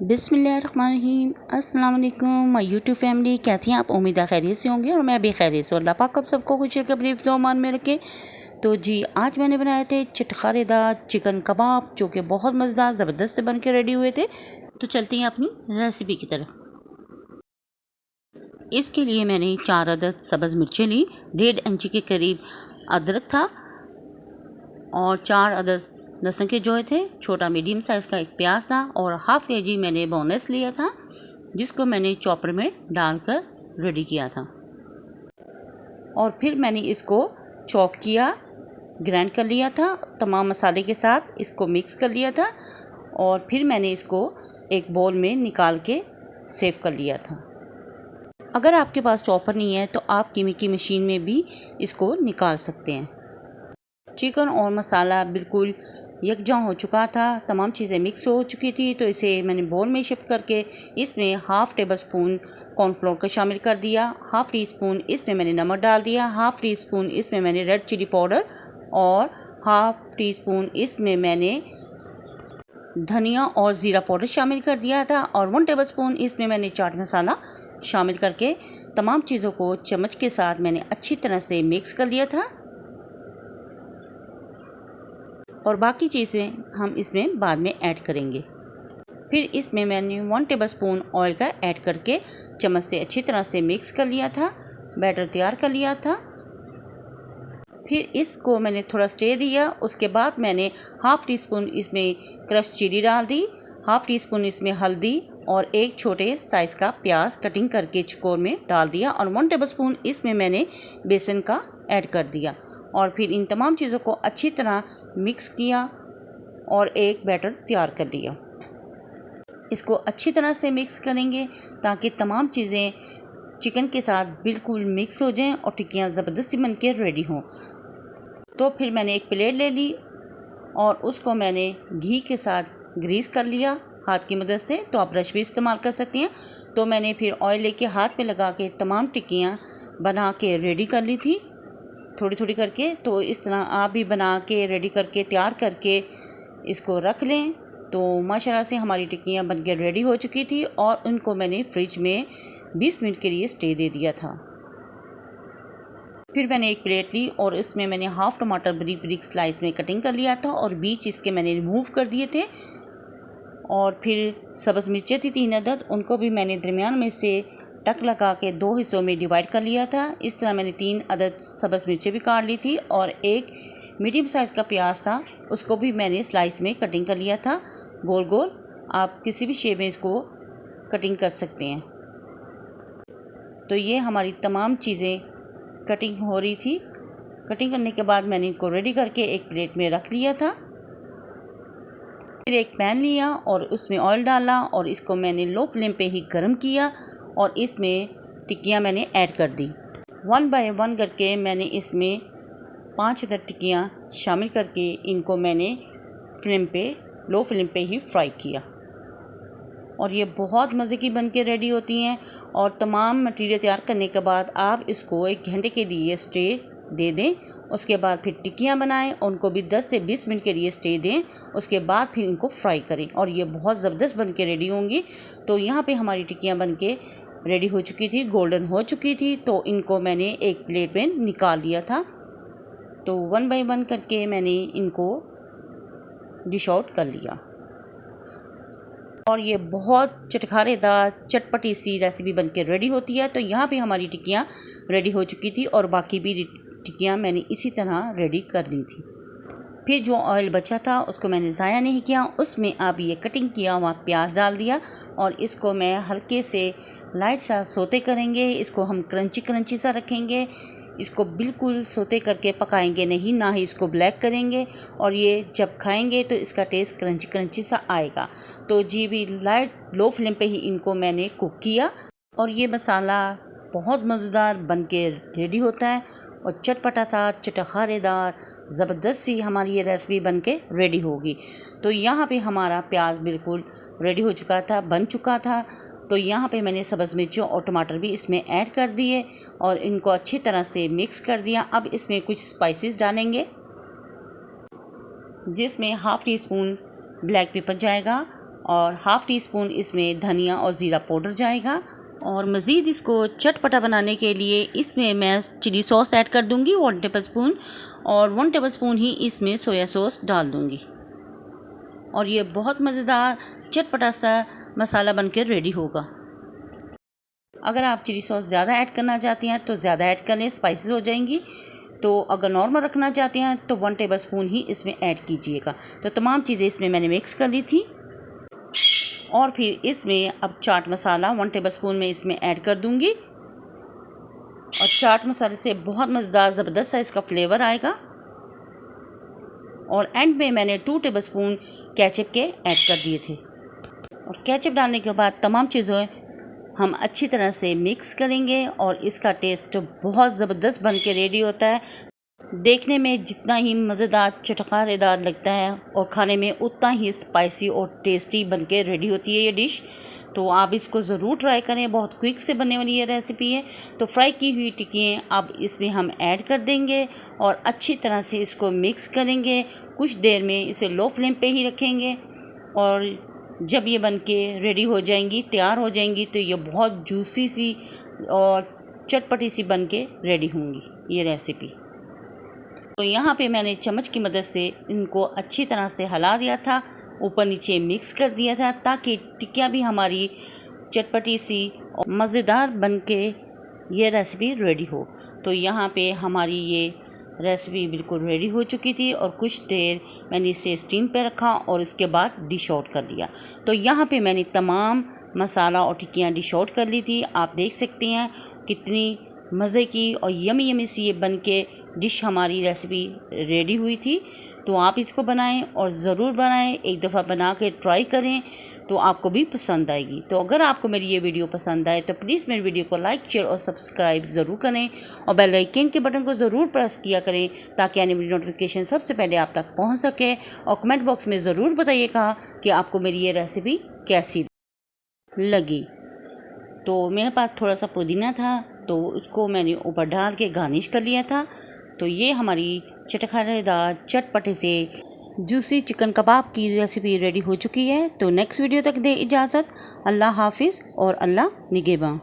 बिस्मिल्लाहिर्रहमानिर्रहीम। अस्सलाम वालेकुम माय यूट्यूब फैमिली, कैसी हैं आप? उम्मीद है खैरियत से होंगे और मैं भी खैरियत से। अल्लाह पाक आप सबको खुशी के अपने मान में रखे। तो जी आज मैंने बनाए थे चटखारेदार चिकन कबाब, जो कि बहुत मज़ेदार ज़बरदस्त से बन के रेडी हुए थे। तो चलते हैं अपनी रेसिपी की तरफ। इसके लिए मैंने 4 अदद सब्ज़ मिर्चें ली, 1.5 इंची के करीब अदरक था और 4 अदद लहसुन के जो थे, छोटा मीडियम साइज़ का एक प्याज था और हाफ़ kg मैंने बोनलेस लिया था, जिसको मैंने चॉपर में डालकर रेडी किया था। और फिर मैंने इसको चॉप किया, ग्राइंड कर लिया था, तमाम मसाले के साथ इसको मिक्स कर लिया था और फिर मैंने इसको एक बाउल में निकाल के सेव कर लिया था। अगर आपके पास चॉपर नहीं है तो आप कीमे की मशीन में भी इसको निकाल सकते हैं। चिकन और मसाला बिल्कुल यकजा हो चुका था, तमाम चीज़ें मिक्स हो चुकी थी, तो इसे मैंने बाउल में शिफ्ट करके इसमें हाफ़ टेबल स्पून कॉर्नफ्लोर का शामिल कर दिया, हाफ़ टी स्पून इसमें मैंने नमक डाल दिया, हाफ़ टी स्पून इसमें मैंने रेड चिली पाउडर और हाफ़ टी स्पून इसमें मैंने धनिया और ज़ीरा पाउडर शामिल कर दिया था और 1 टेबल स्पून इसमें मैंने चाट मसाला शामिल करके तमाम चीज़ों को चम्मच के साथ मैंने अच्छी तरह से मिक्स कर लिया था। और बाकी चीज़ें हम इसमें बाद में ऐड करेंगे। फिर इसमें मैंने 1 टेबलस्पून ऑयल का ऐड करके चम्मच से अच्छी तरह से मिक्स कर लिया था, बैटर तैयार कर लिया था। फिर इसको मैंने थोड़ा स्टे दिया, उसके बाद मैंने हाफ़ टी स्पून इसमें क्रश चिली डाल दी, हाफ़ टी स्पून इसमें हल्दी और एक छोटे साइज़ का प्याज कटिंग करके चकोर में डाल दिया और 1 टेबलस्पून इसमें मैंने बेसन का ऐड कर दिया और फिर इन तमाम चीज़ों को अच्छी तरह मिक्स किया और एक बैटर तैयार कर लिया। इसको अच्छी तरह से मिक्स करेंगे ताकि तमाम चीज़ें चिकन के साथ बिल्कुल मिक्स हो जाएं और टिक्कियाँ ज़बरदस्ती बन के रेडी हों। तो फिर मैंने एक प्लेट ले ली और उसको मैंने घी के साथ ग्रीस कर लिया हाथ की मदद से, तो आप ब्रश भी इस्तेमाल कर सकती हैं। तो मैंने फिर ऑयल लेके हाथ पे लगा के तमाम टिक्कियाँ बना के रेडी कर ली थी, थोड़ी थोड़ी करके। तो इस तरह आप भी बना के रेडी करके तैयार करके इसको रख लें। तो माशाल्लाह से हमारी टिक्कियाँ बन के रेडी हो चुकी थी और उनको मैंने फ्रिज में 20 मिनट के लिए स्टे दे दिया था। फिर मैंने एक प्लेट ली और इसमें मैंने हाफ़ टमाटर बारीक बारीक स्लाइस में कटिंग कर लिया था और बीच इसके मैंने रिमूव कर दिए थे। और फिर सब्ज़ मिर्चें थी 3 अदद, उनको भी मैंने दरमियान में से टक लगा के 2 हिस्सों में डिवाइड कर लिया था। इस तरह मैंने 3 अदद सब्ज़ मिर्चें भी काट ली थी और एक मीडियम साइज़ का प्याज था, उसको भी मैंने स्लाइस में कटिंग कर लिया था गोल गोल। आप किसी भी शेप में इसको कटिंग कर सकते हैं। तो ये हमारी तमाम चीज़ें कटिंग हो रही थी। कटिंग करने के बाद मैंने इनको रेडी करके एक प्लेट में रख लिया था। फिर एक पैन लिया और उसमें ऑयल डाला और इसको मैंने लो फ्लेम पे ही गर्म किया और इसमें टिक्कियाँ मैंने ऐड कर दी। 1 बाय 1 करके मैंने इसमें 5 अदद टिक्कियाँ शामिल करके इनको मैंने लो फ्लेम पे ही फ्राई किया और ये बहुत मज़े की बन के रेडी होती हैं। और तमाम मटेरियल तैयार करने के बाद आप इसको 1 घंटे के लिए स्टे दे दें। उसके बाद फिर टिक्कियाँ बनाएं और उनको भी 10 से 20 मिनट के लिए स्टे दें। उसके बाद फिर इनको फ्राई करें और ये बहुत ज़बरदस्त बन के रेडी होंगी। तो यहाँ पे हमारी टिक्कियाँ बन के रेडी हो चुकी थी, गोल्डन हो चुकी थी, तो इनको मैंने एक प्लेट में निकाल लिया था। तो 1 बाय 1 करके मैंने इनको डिश आउट कर लिया और ये बहुत चटखारेदार चटपटी सी रेसिपी बन के रेडी होती है। तो यहाँ पे हमारी टिक्कियाँ रेडी हो चुकी थी और बाकी भी टिक्कियाँ मैंने इसी तरह रेडी कर ली थी। फिर जो ऑयल बचा था उसको मैंने ज़ाया नहीं किया, उसमें अब ये कटिंग किया हुआ प्याज डाल दिया और इसको मैं हल्के से लाइट सा सोते करेंगे। इसको हम क्रंची क्रंची सा रखेंगे, इसको बिल्कुल सोते करके पकाएंगे नहीं, ना ही इसको ब्लैक करेंगे। और ये जब खाएंगे तो इसका टेस्ट क्रंची क्रंची सा आएगा। तो जी भी लो फ्लेम पे ही इनको मैंने कुक किया और ये मसाला बहुत मज़ेदार बन के रेडी होता है और चटपटा सा चटखारेदार ज़बरदस्त सी हमारी ये रेसिपी बन के रेडी होगी। तो यहाँ पे हमारा प्याज बिल्कुल रेडी हो चुका था, बन चुका था। तो यहाँ पे मैंने सब्ज़ मिर्चों और टमाटर भी इसमें ऐड कर दिए और इनको अच्छी तरह से मिक्स कर दिया। अब इसमें कुछ स्पाइसेस डालेंगे, जिसमें half tea spoon black pepper जाएगा, और हाफ़ टी स्पून इसमें धनिया और ज़ीरा पाउडर जाएगा। और मज़ीद इसको चटपटा बनाने के लिए इसमें मैं चिली सॉस ऐड कर दूंगी 1 टेबलस्पून, और 1 टेबलस्पून ही इसमें सोया सॉस डाल दूंगी। और ये बहुत मज़ेदार चटपटा सा मसाला बनकर रेडी होगा। अगर आप चिली सॉस ज़्यादा ऐड करना चाहती हैं तो ज़्यादा ऐड कर लें, स्पाइसेस हो जाएंगी। तो अगर नॉर्मल रखना चाहते हैं तो 1 टेबलस्पून ही इसमें ऐड कीजिएगा। तो तमाम चीज़ें इसमें मैंने मिक्स कर ली थी। और फिर इसमें अब चाट मसाला 1 टेबलस्पून में इसमें ऐड कर दूंगी। और चाट मसाले से बहुत मज़ेदार ज़बरदस्त सा इसका फ्लेवर आएगा। और एंड में मैंने 2 टेबलस्पून केचप के ऐड कर दिए थे। और केचप डालने के बाद तमाम चीज़ें हम अच्छी तरह से मिक्स करेंगे और इसका टेस्ट बहुत ज़बरदस्त बन के रेडी होता है। देखने में जितना ही मज़ेदार चटखारेदार लगता है और खाने में उतना ही स्पाइसी और टेस्टी बन के रेडी होती है ये डिश। तो आप इसको ज़रूर ट्राई करें, बहुत क्विक से बनने वाली ये रेसिपी है। तो फ्राई की हुई टिक्कियाँ अब इसमें हम ऐड कर देंगे और अच्छी तरह से इसको मिक्स करेंगे। कुछ देर में इसे लो फ्लेम पे ही रखेंगे और जब ये बन के रेडी हो जाएंगी, तैयार हो जाएंगी, तो ये बहुत जूसी सी और चटपटी सी बन के रेडी होंगी ये रेसिपी। तो यहाँ पे मैंने चम्मच की मदद से इनको अच्छी तरह से हिला दिया था, ऊपर नीचे मिक्स कर दिया था, ताकि टिक्कियाँ भी हमारी चटपटी सी और मज़ेदार बन के ये रेसिपी रेडी हो। तो यहाँ पे हमारी ये रेसिपी बिल्कुल रेडी हो चुकी थी और कुछ देर मैंने इसे स्टीम पे रखा और इसके बाद डिश आउट कर लिया। तो यहाँ पे मैंने तमाम मसाला और टिक्कियाँ डिश आउट कर ली थी। आप देख सकते हैं कितनी मज़े की और यमी यमी सी ये बन के डिश हमारी रेसिपी रेडी हुई थी। तो आप इसको बनाएं और ज़रूर बनाएं, एक दफ़ा बना के ट्राई करें तो आपको भी पसंद आएगी। तो अगर आपको मेरी ये वीडियो पसंद आए तो प्लीज़ मेरी वीडियो को लाइक, शेयर और सब्सक्राइब ज़रूर करें और बेल आइकन के बटन को ज़रूर प्रेस किया करें ताकि आने वाली नोटिफिकेशन सबसे पहले आप तक पहुँच सके। और कमेंट बॉक्स में ज़रूर बताइएगा कि आपको मेरी ये रेसिपी कैसी लगी। तो मेरे पास थोड़ा सा पुदीना था तो उसको मैंने ऊपर डाल के गार्निश कर लिया था। तो ये हमारी चटखारेदार चटपटे से जूसी चिकन कबाब की रेसिपी रेडी हो चुकी है। तो नेक्स्ट वीडियो तक दे इजाज़त। अल्लाह हाफिज़ और अल्लाह निगहबान।